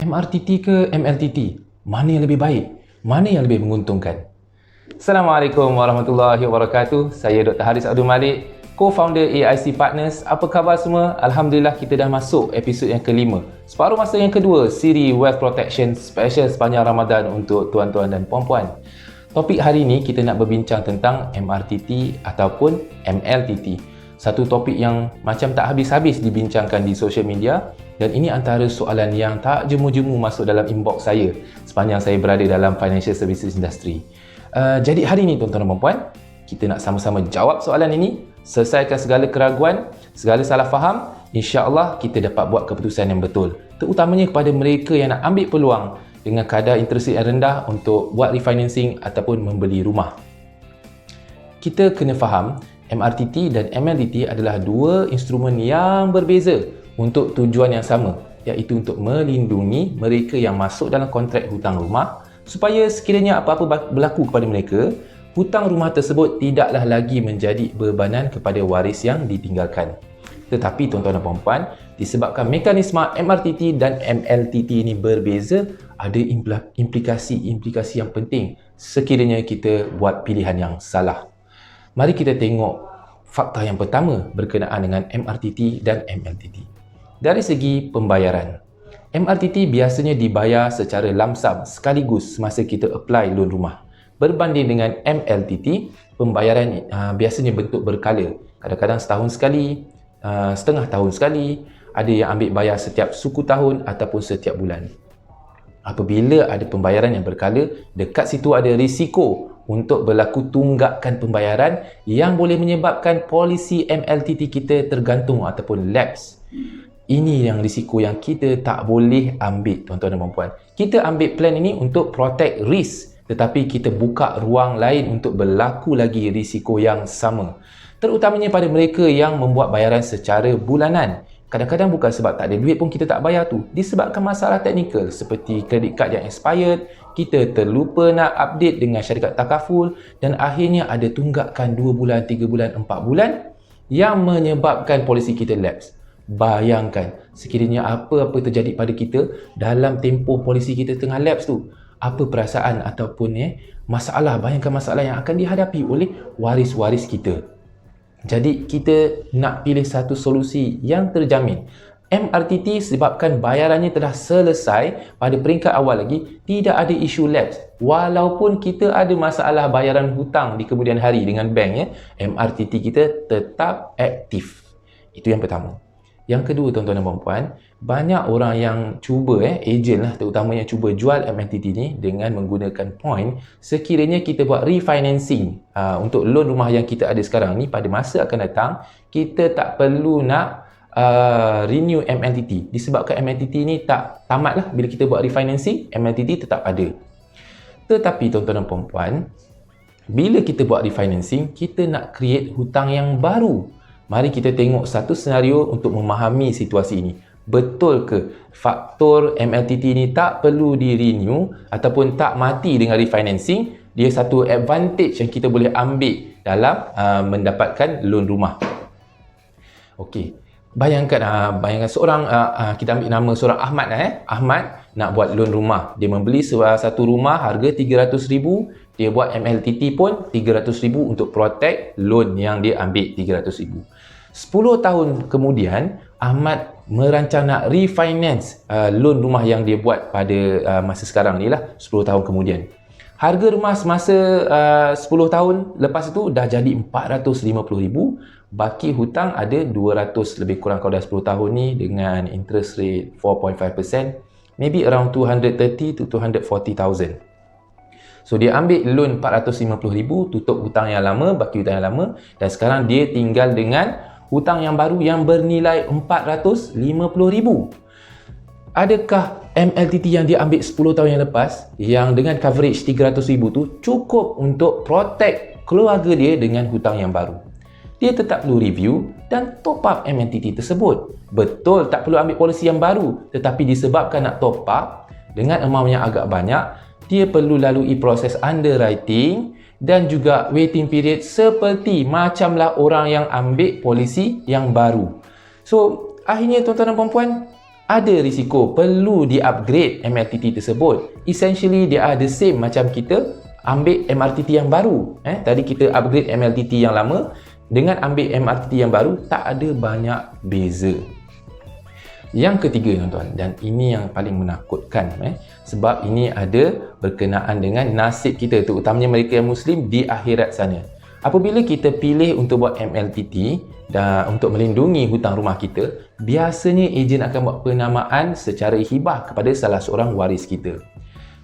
MRTT ke MLTT? Mana yang lebih baik? Mana yang lebih menguntungkan? Assalamualaikum warahmatullahi wabarakatuh. Saya Dr. Haris Abdul Malik, co-founder AIC Partners. Apa khabar semua? Alhamdulillah kita dah masuk episod yang kelima. Separuh masa yang kedua, siri Wealth Protection special sepanjang Ramadan untuk tuan-tuan dan puan-puan. Topik hari ini kita nak berbincang tentang MRTT ataupun MLTT. Satu topik yang macam tak habis-habis dibincangkan di social media, dan ini antara soalan yang tak jemu-jemu masuk dalam inbox saya sepanjang saya berada dalam financial services industry. Jadi hari ini tuan-tuan dan puan-puan, kita nak sama-sama jawab soalan ini, selesaikan segala keraguan, segala salah faham. InsyaAllah kita dapat buat keputusan yang betul, terutamanya kepada mereka yang nak ambil peluang dengan kadar interest rate yang rendah untuk buat refinancing ataupun membeli rumah. Kita kena faham MRTT dan MLTT adalah dua instrumen yang berbeza untuk tujuan yang sama, iaitu untuk melindungi mereka yang masuk dalam kontrak hutang rumah supaya sekiranya apa-apa berlaku kepada mereka, hutang rumah tersebut tidaklah lagi menjadi bebanan kepada waris yang ditinggalkan. Tetapi tuan-tuan dan puan-puan, disebabkan mekanisme MRTT dan MLTT ini berbeza, ada implikasi-implikasi yang penting sekiranya kita buat pilihan yang salah. Mari kita tengok fakta yang pertama berkenaan dengan MRTT dan MLTT. Dari segi pembayaran, MRTT biasanya dibayar secara lump sum sekaligus semasa kita apply loan rumah. Berbanding dengan MLTT, pembayaran biasanya bentuk berkala. Kadang-kadang setahun sekali, setengah tahun sekali, ada yang ambil bayar setiap suku tahun ataupun setiap bulan. Apabila ada pembayaran yang berkala, dekat situ ada risiko untuk berlaku tunggakan pembayaran yang boleh menyebabkan polisi MLTT kita tergantung ataupun lapse. Ini yang risiko yang kita tak boleh ambil, tuan-tuan dan puan-puan. Kita ambil plan ini untuk protect risk, tetapi kita buka ruang lain untuk berlaku lagi risiko yang sama. Terutamanya pada mereka yang membuat bayaran secara bulanan. Kadang-kadang bukan sebab tak ada duit pun kita tak bayar tu, disebabkan masalah teknikal seperti kredit kad yang expired, kita terlupa nak update dengan syarikat takaful, dan akhirnya ada tunggakan 2 bulan, 3 bulan, 4 bulan yang menyebabkan polisi kita lapse. Bayangkan sekiranya apa-apa terjadi pada kita dalam tempoh polisi kita tengah lapse tu, apa perasaan ataupun masalah, bayangkan masalah yang akan dihadapi oleh waris-waris kita. Jadi kita nak pilih satu solusi yang terjamin. MRTT sebabkan bayarannya telah selesai pada peringkat awal lagi, tidak ada isu lapse. Walaupun kita ada masalah bayaran hutang di kemudian hari dengan bank, MRTT kita tetap aktif. Itu yang pertama. Yang kedua, tuan-tuan dan puan-puan, banyak orang yang cuba, ejen lah terutama, yang cuba jual MLTT ni dengan menggunakan point sekiranya kita buat refinancing untuk loan rumah yang kita ada sekarang ni, pada masa akan datang kita tak perlu nak renew MLTT, disebabkan MLTT ni tak tamat lah. Bila kita buat refinancing, MLTT tetap ada. Tetapi tuan-tuan dan puan-puan, bila kita buat refinancing, kita nak create hutang yang baru. Mari kita tengok satu senario untuk memahami situasi ini. Betul ke faktor MLTT ni tak perlu di-renew ataupun tak mati dengan refinancing? Dia satu advantage yang kita boleh ambil dalam mendapatkan loan rumah. Okey, bayangkan seorang, kita ambil nama seorang Ahmad. Ahmad nak buat loan rumah. Dia membeli satu rumah harga 300,000. Dia buat MLTT pun 300,000 untuk protect loan yang dia ambil 300,000. 10 tahun kemudian, Ahmad merancang nak refinance loan rumah yang dia buat pada masa sekarang ni lah, 10 tahun kemudian. Harga rumah semasa 10 tahun lepas itu dah jadi 450,000. Baki hutang ada 200 lebih kurang kalau dah 10 tahun ni, dengan interest rate 4.5%, maybe around 230 to 240,000. So dia ambil loan 450,000, tutup hutang yang lama, baki hutang yang lama, dan sekarang dia tinggal dengan hutang yang baru yang bernilai 450,000. Adakah MLTT yang dia ambil 10 tahun yang lepas, yang dengan coverage 300,000 tu, cukup untuk protect keluarga dia dengan hutang yang baru? Dia tetap perlu review dan top up MLTT tersebut. Betul tak perlu ambil polisi yang baru, tetapi disebabkan nak top up dengan amount yang agak banyak, dia perlu lalui proses underwriting dan juga waiting period seperti macamlah orang yang ambil polisi yang baru. So, akhirnya tuan-tuan dan puan-puan, ada risiko perlu di-upgrade MLTT tersebut. Essentially, they are the same macam kita ambil MRTT yang baru. Tadi kita upgrade MLTT yang lama, dengan ambil MRTT yang baru, tak ada banyak beza. Yang ketiga tuan-tuan, dan ini yang paling menakutkan, sebab ini ada berkenaan dengan nasib kita, terutamanya mereka yang Muslim di akhirat sana. Apabila kita pilih untuk buat MLTT dan untuk melindungi hutang rumah kita, biasanya ejen akan buat penamaan secara hibah kepada salah seorang waris kita.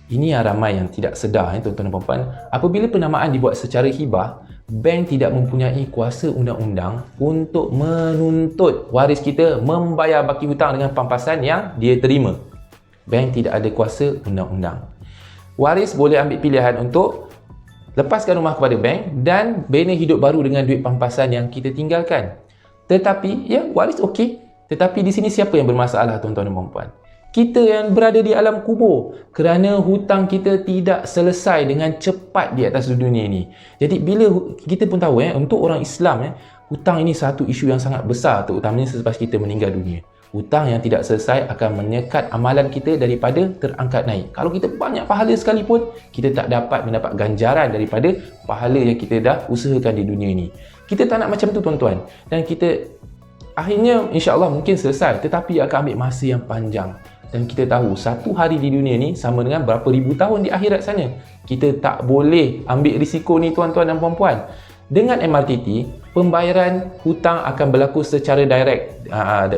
Ini yang ramai yang tidak sedar, tuan-tuan dan puan-puan. Apabila penamaan dibuat secara hibah, bank tidak mempunyai kuasa undang-undang untuk menuntut waris kita membayar baki hutang dengan pampasan yang dia terima. Bank tidak ada kuasa undang-undang. Waris boleh ambil pilihan untuk lepaskan rumah kepada bank dan bina hidup baru dengan duit pampasan yang kita tinggalkan. Tetapi, ya, waris okey. Tetapi di sini siapa yang bermasalah, tuan-tuan dan puan-puan? Kita yang berada di alam kubur, kerana hutang kita tidak selesai dengan cepat di atas dunia ini. Jadi bila kita pun tahu untuk orang Islam hutang ini satu isu yang sangat besar, terutamanya selepas kita meninggal dunia. Hutang yang tidak selesai akan menyekat amalan kita daripada terangkat naik. Kalau kita banyak pahala sekalipun, kita tak dapat mendapat ganjaran daripada pahala yang kita dah usahakan di dunia ini. Kita tak nak macam tu, tuan-tuan. Dan kita akhirnya insya-Allah mungkin selesai, tetapi akan ambil masa yang panjang. Dan kita tahu satu hari di dunia ni sama dengan berapa ribu tahun di akhirat sana. Kita tak boleh ambil risiko ni, tuan-tuan dan puan-puan. Dengan MRTT, pembayaran hutang akan berlaku secara direct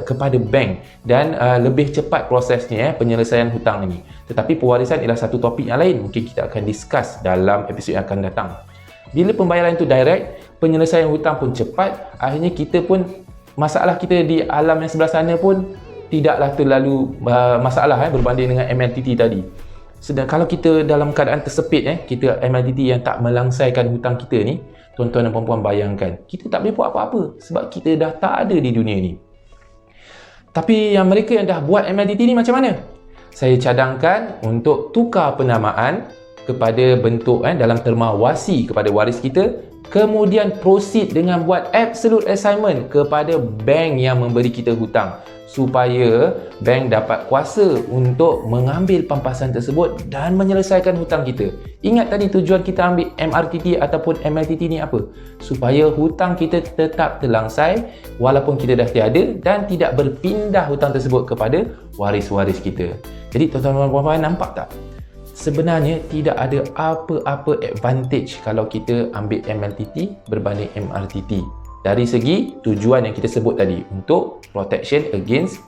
kepada bank dan lebih cepat prosesnya penyelesaian hutang ini. Tetapi pewarisan ialah satu topik yang lain, mungkin kita akan discuss dalam episod yang akan datang. Bila pembayaran itu direct, penyelesaian hutang pun cepat, akhirnya kita pun masalah kita di alam yang sebelah sana pun tidaklah terlalu masalah berbanding dengan MLTT tadi. Sedang kalau kita dalam keadaan tersepit, kita MLTT yang tak melangsaikan hutang kita ni, tuan-tuan dan puan-puan bayangkan, kita tak boleh buat apa-apa sebab kita dah tak ada di dunia ni. Tapi yang mereka yang dah buat MLTT ni macam mana? Saya cadangkan untuk tukar penamaan kepada bentuk dalam terma wasi kepada waris kita, kemudian proceed dengan buat absolute assignment kepada bank yang memberi kita hutang, supaya bank dapat kuasa untuk mengambil pampasan tersebut dan menyelesaikan hutang kita. Ingat tadi tujuan kita ambil MRTT ataupun MLTT ni apa? Supaya hutang kita tetap terlangsai walaupun kita dah tiada dan tidak berpindah hutang tersebut kepada waris-waris kita. Jadi tuan-tuan dan puan-puan, nampak tak? Sebenarnya tidak ada apa-apa advantage kalau kita ambil MLTT berbanding MRTT. Dari segi tujuan yang kita sebut tadi, untuk protection against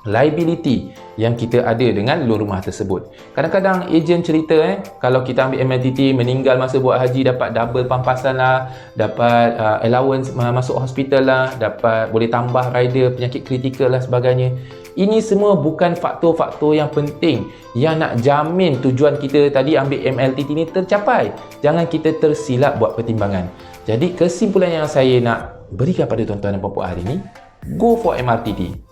liability yang kita ada dengan loan rumah tersebut. Kadang-kadang ejen cerita kalau kita ambil MLTT, meninggal masa buat haji, dapat double pampasan lah, dapat allowance masuk hospital lah, dapat boleh tambah rider penyakit kritikal lah sebagainya. Ini semua bukan faktor-faktor yang penting yang nak jamin tujuan kita tadi ambil MLTT ni tercapai. Jangan kita tersilap buat pertimbangan. Jadi kesimpulan yang saya nak berikan pada tuan-tuan dan puan-puan hari ni, go for MRTT.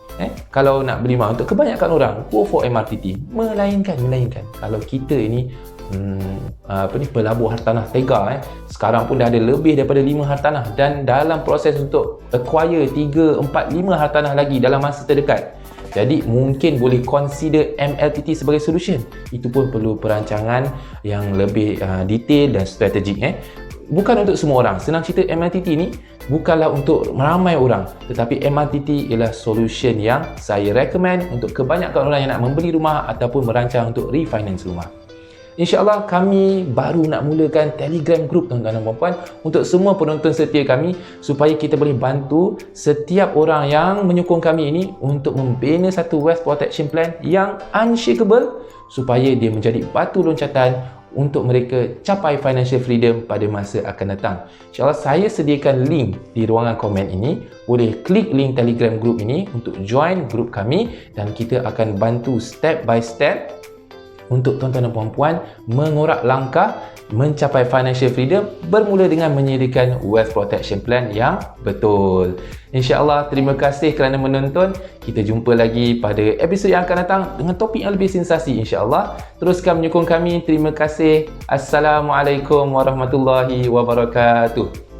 Kalau nak beli rumah, untuk kebanyakan orang, go for MRTT. Melainkan kalau kita ini pelabur hartanah tega, sekarang pun dah ada lebih daripada 5 hartanah dan dalam proses untuk acquire 3, 4, 5 hartanah lagi dalam masa terdekat. Jadi mungkin boleh consider MLTT sebagai solution. Itu pun perlu perancangan yang lebih detail dan strategik. Bukan untuk semua orang. Senang cerita, MLTT ni bukanlah untuk ramai orang, tetapi MLTT ialah solution yang saya recommend untuk kebanyakan orang yang nak membeli rumah ataupun merancang untuk refinance rumah. InsyaAllah kami baru nak mulakan Telegram group, tuan-tuan dan puan-puan, untuk semua penonton setia kami, supaya kita boleh bantu setiap orang yang menyokong kami ini untuk membina satu wealth protection plan yang unshakable, supaya dia menjadi batu loncatan untuk mereka capai financial freedom pada masa akan datang. InsyaAllah saya sediakan link di ruangan komen ini. Boleh klik link Telegram group ini untuk join group kami, dan kita akan bantu step by step untuk tuan-tuan dan puan-puan mengorak langkah mencapai financial freedom, bermula dengan menyediakan wealth protection plan yang betul. InsyaAllah, terima kasih kerana menonton. Kita jumpa lagi pada episod yang akan datang dengan topik yang lebih sensasi, insyaAllah. Teruskan menyokong kami. Terima kasih. Assalamualaikum warahmatullahi wabarakatuh.